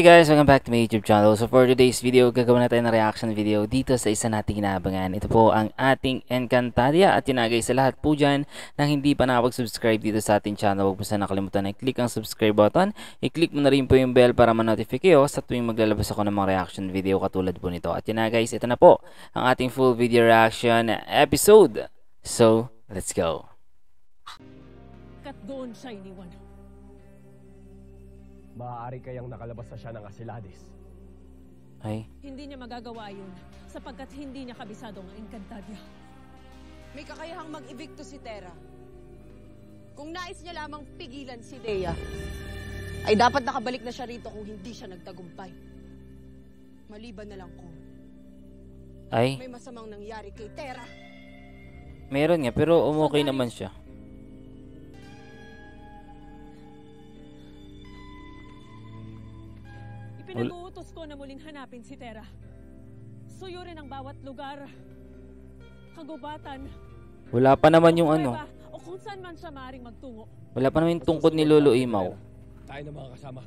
Hey guys, welcome back to my YouTube channel. So for today's video, gagawin natin ng reaction video dito sa isa nating inaabangan. Ito po ang ating Encantadia at tinagay sa lahat po dyan na hindi pa nakapag-subscribe dito sa ating channel. Huwag po sana nakalimutan na i-click ang subscribe button. I-click mo na rin po yung bell para ma-notify kayo sa tuwing maglalabas ako ng mga reaction video katulad po nito. At yun na guys, ito na po ang ating full video reaction episode. So, let's go. Kat doon siya iniwan. Maaari kayang nakalabas na siya ng Asilades. Ay, Hindi niya magagawa yun sapagkat hindi niya kabisado ang Encantadia. May kakayahang mag-ebikto si Terra. Kung nais niya lamang pigilan si Dea, ay dapat nakabalik na siya rito kung hindi siya nagtagumpay. Maliban na lang kung ay, may masamang nangyari kay Terra. meron nga pero umokay naman siya. Ipinag-uutos ko na muling hanapin si Terra. Suyurin ang bawat lugar, kagubatan, Wala pa naman yung ano. prueba, o kung saan man siya maaaring magtungo. Wala pa naman yung tungkod ni Lolo Imaw. Tayo na mga kasama.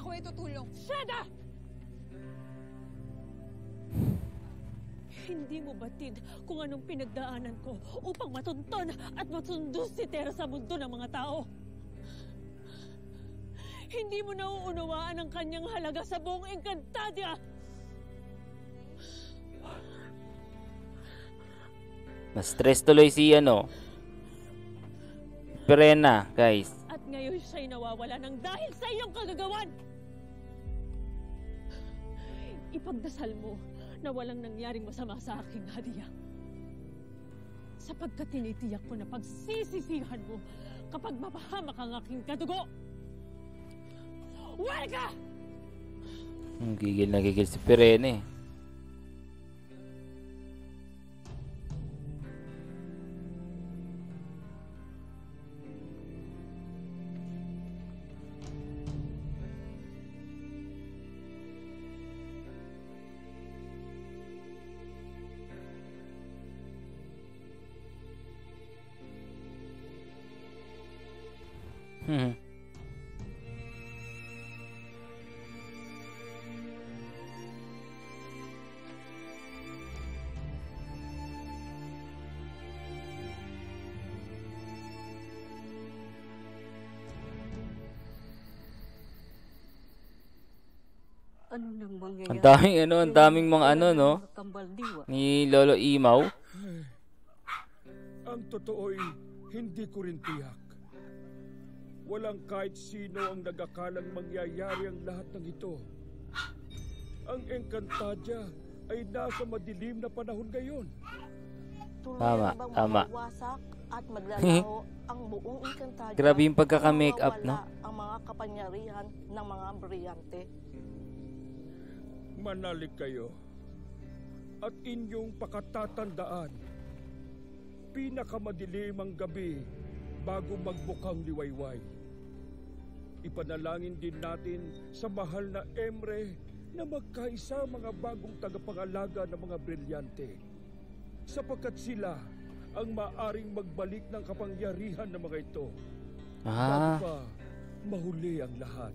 Ako ay tutulong. Shada! Hindi mo batid kung anong pinagdaanan ko upang matunton at masundo si Terra sa mundo ng mga tao. Hindi mo nauunawaan ang kanyang halaga sa buong Encantadia. Na-stress tuloy si Perena, guys. At ngayon siya'y nawawala ng dahil sa iyong kagagawan. Ipagdasal mo na walang nangyaring masama sa aking hadiah. Sapagkat tinitiyak ko na pagsisisihan mo kapag mapahamak ang aking kadugo. Huwag! Gigil na gigil si Perena eh. Ano nang mangyayari? Ang daming ang daming mga no? Tambal diwa. Ni Lolo Imaw. Ang totoo'y hindi ko rin tiyak. Walang kahit sino ang nagakalang mangyayari ang lahat ng ito. Ang Encantadia ay nasa madilim na panahon ngayon. Tama, tama. Mawasak at maglalaho ang buong Encantadia. Grabe yung pagkaka-make up, no? Mawawala ang mga kapangyarihan ng mga brilyante. Manalig kayo at inyong pakatatandaan. Pinakamadilim ang gabi bago magbukang liwayway. Ipanalangin din natin sa mahal na Emre na magkaisa mga bagong tagapangalaga ng mga brilyante. Sapagkat sila ang maaring magbalik ng kapangyarihan ng mga ito. Bago pa mahuli ang lahat.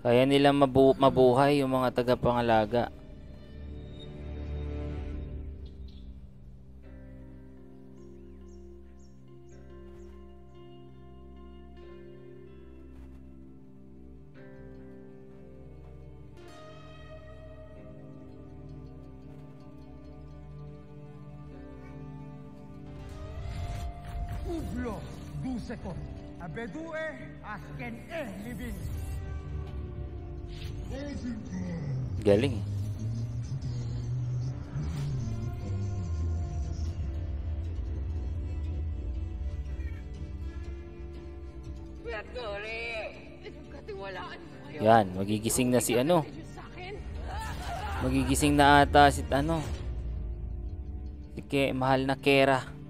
Kaya nilang mabuhay yung mga tagapangalaga. Uglo, duseko, abedue, asken libin. Galing eh. Yan, magigising na si Magigising na ata si mahal na Kera.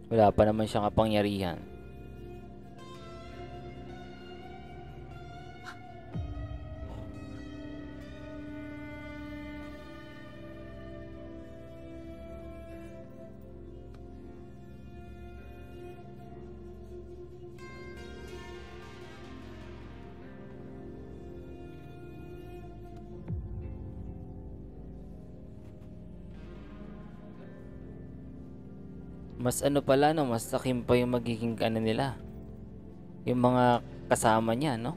Wala pa naman siyang kapangyarihan. Mas ano pala, no, mas sakim pa yung magiging ano nila, yung mga kasama niya, no?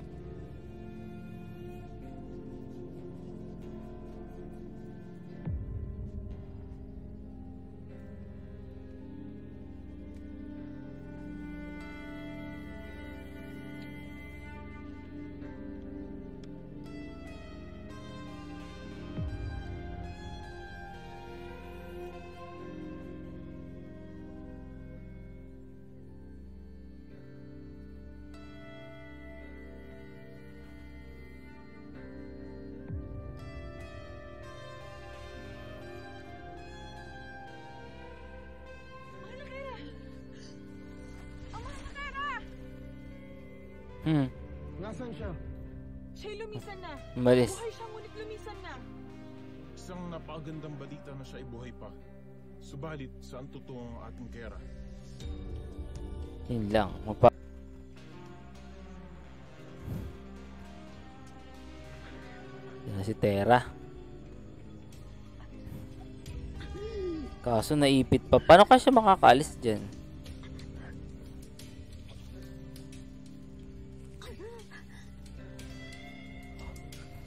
Nasaan siya? Siya'y lumisan na. Umalis. Buhay siya, ngunit lumisan na. Isang napakagandang balita na siya ay buhay pa. Subalit, saan totoo ang ating Kera? Yun lang. Yan na si Terra. Kaso naipit pa. Paano ka siya makakaalis dyan?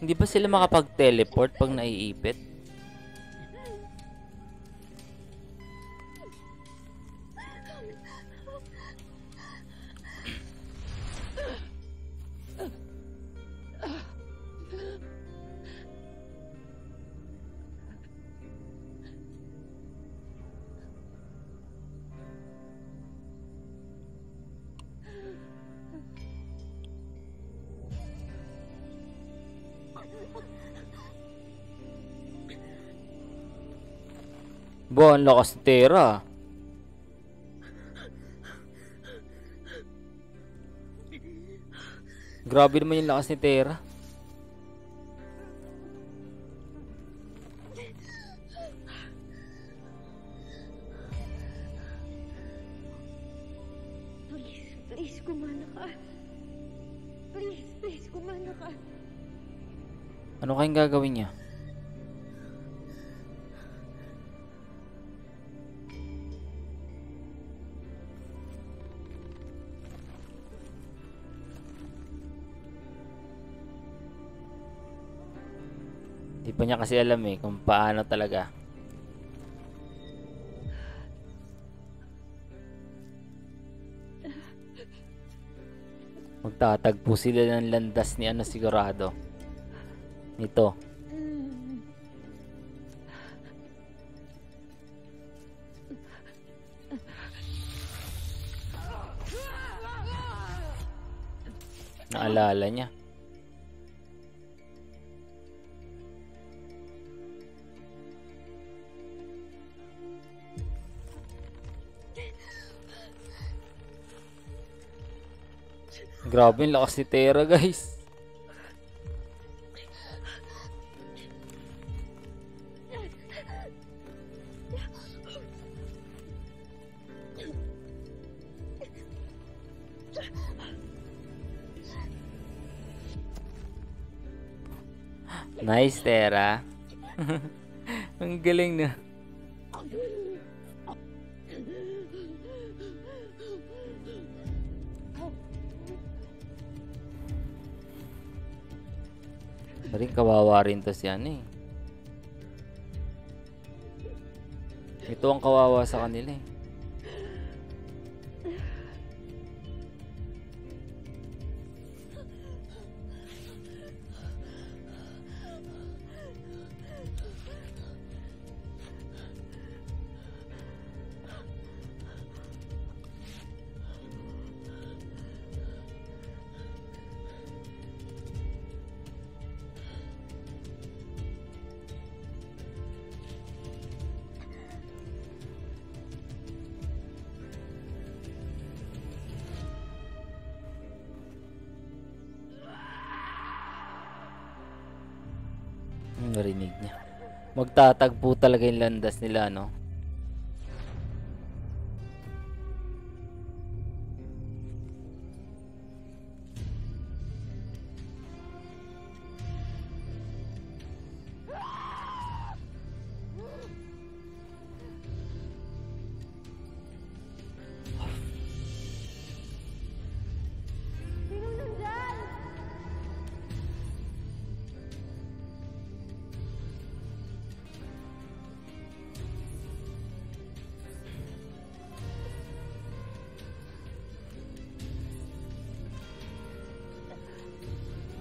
Hindi ba sila makapag-teleport pag naiipit? Ba, ang lakas ni Terra. Grabe naman yung lakas ni Terra. Please, kumana ka. Please, kumana ka. Ano kayang gagawin niya? Di pa niya kasi alam eh kung paano talaga. Magtatagpo sila ng landas ni ano sigurado. Nito. Naalala niya. Grabe yung lakas ni Terra, guys. Nice, Terra. Ang galing na. Rin kawawa rin to si ano eh. Ito ang kawawa sa kanila eh. narinig niya. Magtatagpo talaga yung landas nila, no? Sino nandyan?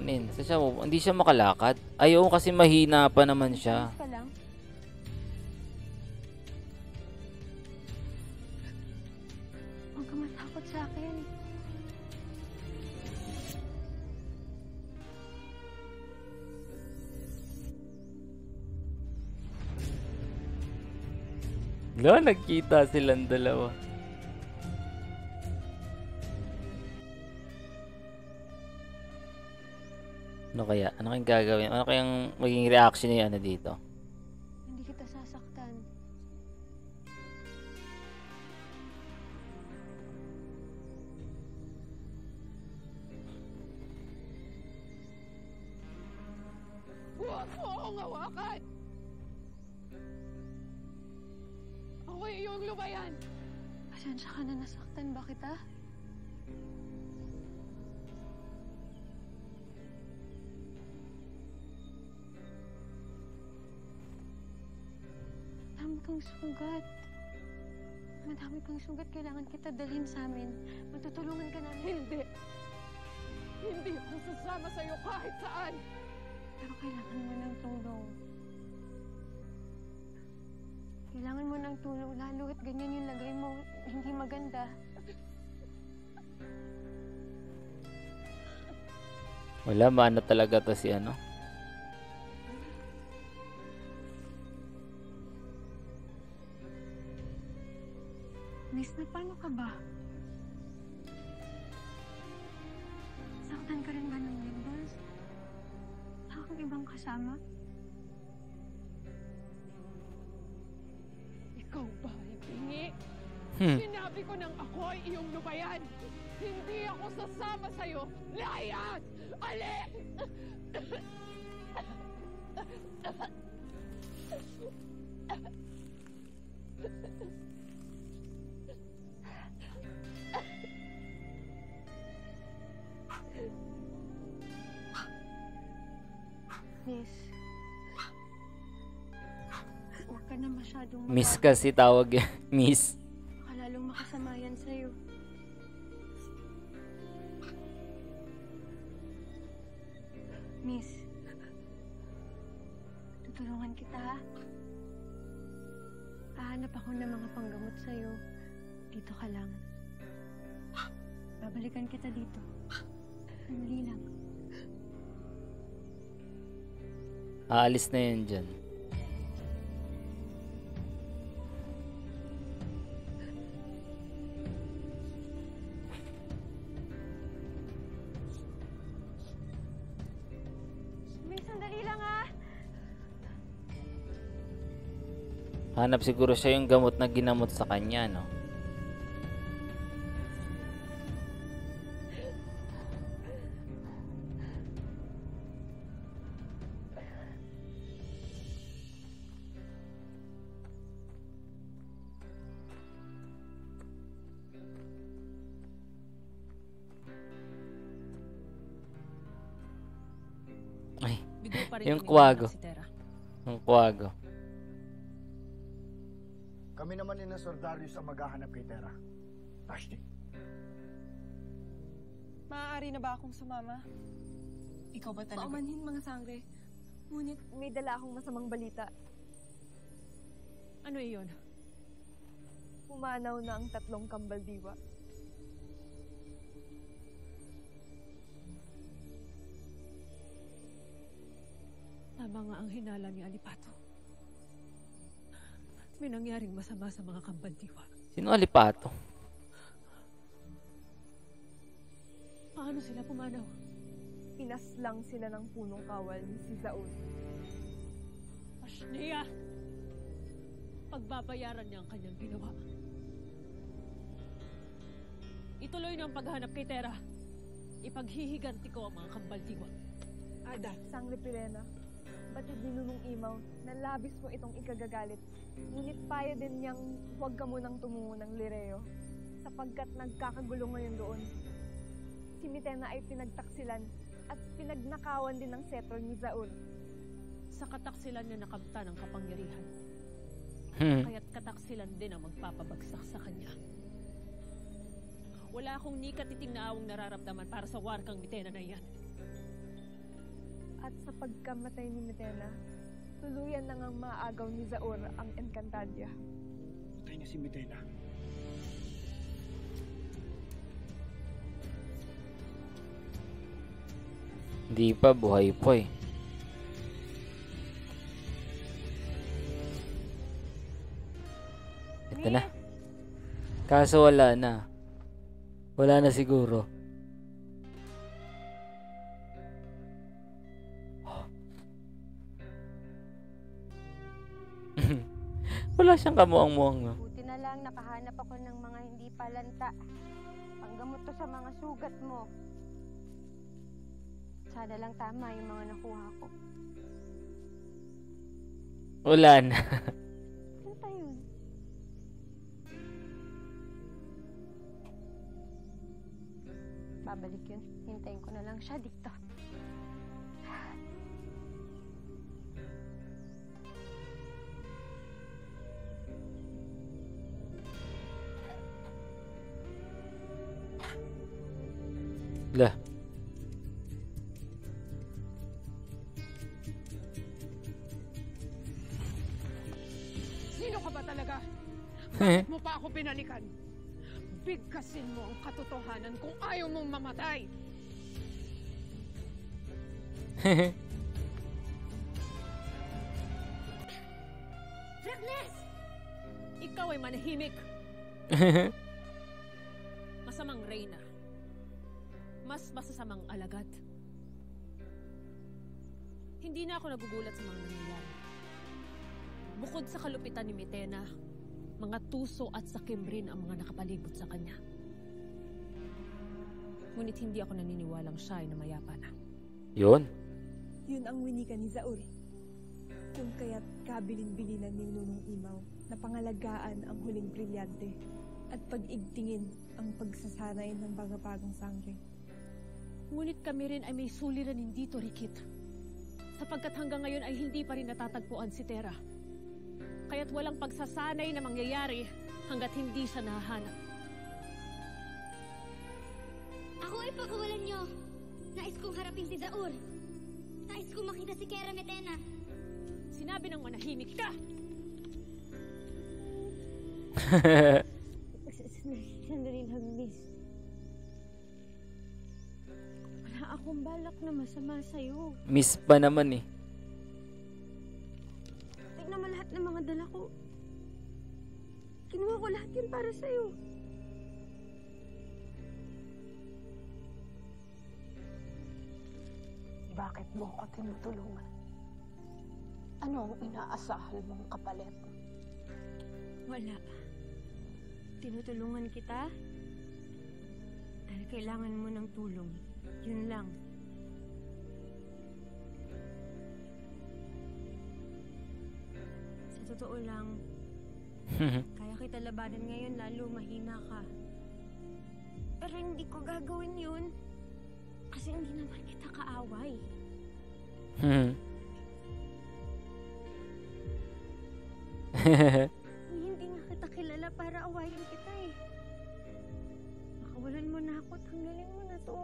Ano yun? Saan siya? Hindi siya makalakad. Ayaw kasi mahina pa naman siya. Ayos ka lang? Huwag ka matakot sa akin. Wala, nagkita silang dalawa. Ano kaya? Ano kayang gagawin? Ano kayang maging reaction niya ano dito? Hindi kita sasaktan. Huwag mo akong hawakan! Ako iyong lumayan! Pasensya ka na, nasaktan ba kita? Madami kang sugat. Madami kang sugat. Kailangan kita dalhin sa amin. Matutulungan ka namin. Hindi! Hindi ako sasama sa'yo kahit saan! Pero kailangan mo ng tulong. Kailangan mo ng tulong. Lalo at ganyan yung lagay mo. Hindi maganda. Wala, maano talaga to si ano? Miss, na paano ka ba? Saktan ka rin ba ng Nimbus? Wala kang ibang kasama? Ikaw ba ay pingi? Hmm. Sinabi ko nang ako ay iyong lubayan! Hindi ako sasama sa'yo! Layas! Alis! Miss, huwag ka na masyadong Miss kasi tawag yan. Miss. Baka lalong makasama yan sa'yo. Miss, tutulungan kita ha. Hahanap ako ng mga panggamot sa'yo. Dito ka lang. Babalikan kita dito. Sandali lang. Aalis na yun dyan. Miss, sandali lang ha. Hanap siguro siya yung gamot na ginamot sa kanya, no? Ay, Bigla pa rin yung iniwanag kwago. si Tera. Ang kwago. Kami naman ni Sir Darius ang maghahanap kay Tera. Vashti. Maaari na ba akong sumama? Ikaw ba talaga? Paumanhin mga sangre. Ngunit may dala akong masamang balita. Ano iyon? Pumanaw na ang 3 kambaldiwa. Tama nga ang hinala ni Alipato. May nangyaring masama sa mga kambaldiwa. Sino Alipato? Paano sila pumanaw? Pinaslang sila ng punong kawal ni si Zaun. Nia! Pagbabayaran niya ang kanyang ginawa. Ituloy niyo ang paghahanap kay Tera. Ipaghihiganti ko ang mga kambaldiwa. Ada. Sangre Pirena, batid ni Nunong Imaw na labis mo itong ikagagalit. Ngunit payo din niyang huwag ka munang tumungo ng Lireo sapagkat nagkakagulo ngayon doon. Si Mitena ay pinagtaksilan at pinagnakawan din ng setro ni Zaur. Sa kataksilan niya nakamta ng kapangyarihan. Kaya't kataksilan din ang magpapabagsak sa kanya. Wala akong ni katiting na awang nararamdaman para sa warkang Mitena na iyan. At sa pagkamatay ni Mitena, tuluyan na ngang maagaw ni Zaur ang Encantadia. Patay na si Mitena. Hindi pa, buhay po eh. Ito na. Kaso wala na. Wala na siguro. Wala siyang kamuang-muang, no? Buti na lang nakahanap ako ng mga hindi palanta. Panggamot to sa mga sugat mo. Sana lang tama yung mga nakuha ko. Wala na. Saan pa yun? Babalik yun. Hintayin ko na lang siya dito. Lah. Sino ka ba talaga? Bakit mo pa ako binalikan? Bigkasin mo ang katotohanan kung ayaw mong mamatay. Freknes! Ikaw ay manahimik. Masamang reyna. Mas masasamang alagad. Hindi na ako nagugulat sa mga nangyayari. Bukod sa kalupitan ni Mitena, mga tuso at sakim rin ang mga nakapalibot sa kanya. Ngunit hindi ako naniniwalang siya ay namayapa na. Yun. Yun ang winika ni Zaur. Kung kaya't kabilin-bilinan ni Nunong Imaw na pangalagaan ang huling brilyante at pag-igtingin ang pagsasanay ng bagong sangre. Ngunit kami rin ay may suliranin dito, Rikit. Sapagkat hanggang ngayon ay hindi pa rin natatagpuan si Tera. Kaya't walang pagsasanay na mangyayari hanggat hindi siya nahahanap. Ako ay pagkawalan niyo. Nais kong harapin si Zaur. Nais kong makita si Kera Mitena. Sinabi ng manahimik ka! Sandali lang, miss. Wala akong balak na masama sa'yo. Miss pa naman eh. Tignan mo lahat ng mga dala ko. Kinuha ko lahat yun para sa'yo. Bakit mo ko tinutulungan? Ano ang inaasahan mong kapalit? Wala. Tinutulungan kita dahil kailangan mo ng tulong. Yun lang. Sa totoo lang, kaya kita labanan ngayon lalo mahina ka. Pero hindi ko gagawin yun kasi hindi naman kita kaaway. Hindi nga kita kilala para awayin kita eh. Makawalan mo na ako at hanggalin mo na to.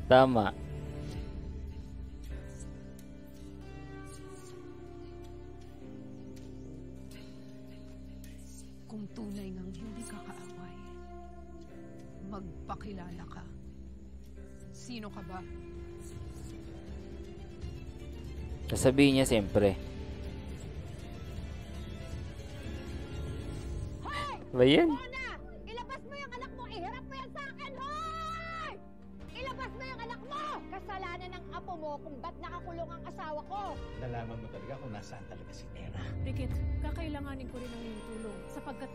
Tama. Kung tunay ngang hindi ka kaaway, magpakilala ka. Sino ka ba? Sasabihin niya siyempre. Hoy! Ba yan? Mona! Ilabas mo yung anak mo! Iharap mo yan sa akin! Hoy! Ilabas mo yung anak mo! kasalanan ng apo mo kung ba't nakakulong ang asawa ko. Nalaman mo talaga kung nasaan talaga si Tera. Rikit, kakailanganin ko rin ang iyong tulong sapagkat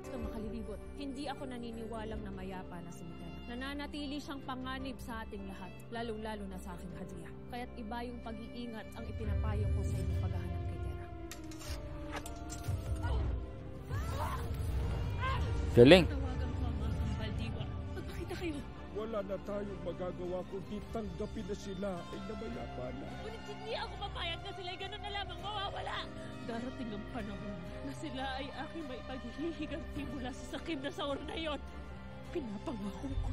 gusto makalilibot. Hindi ako naniniwalang na mayapa na si Tera. Nananatili siyang panganib sa ating lahat, lalong-lalo na sa aking Hadria. Kaya't iba yung pag-iingat ang ipinapayo ko sa inyong paghahanap kay Tera. Galing. Tawagan ko ang mga Baldiwa. Magpakita kayo. Wala na tayong magagawa kundi tanggapin na sila ay namayapa na. Ngunit hindi ako papayag na sila'y ganun na lamang mawawala. Darating ang panahon na sila ay aking may paghihiganti mula sa sakim na saor na yon. Pinapangako ko.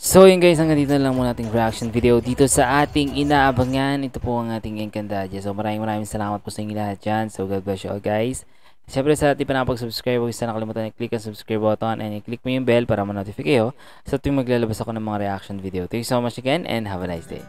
So yun guys, hanggang dito na lang muna ating reaction video dito sa ating inaabangan. Ito po ang ating Encantadia. So maraming salamat po sa inyo lahat dyan. So God bless you all guys. Siyempre sa ating panapag-subscribe, huwag sa nakalimutan i-click ang subscribe button and i-click mo yung bell para ma-notify kayo sa tuwing maglalabas ako ng mga reaction video. Thank you so much again and have a nice day.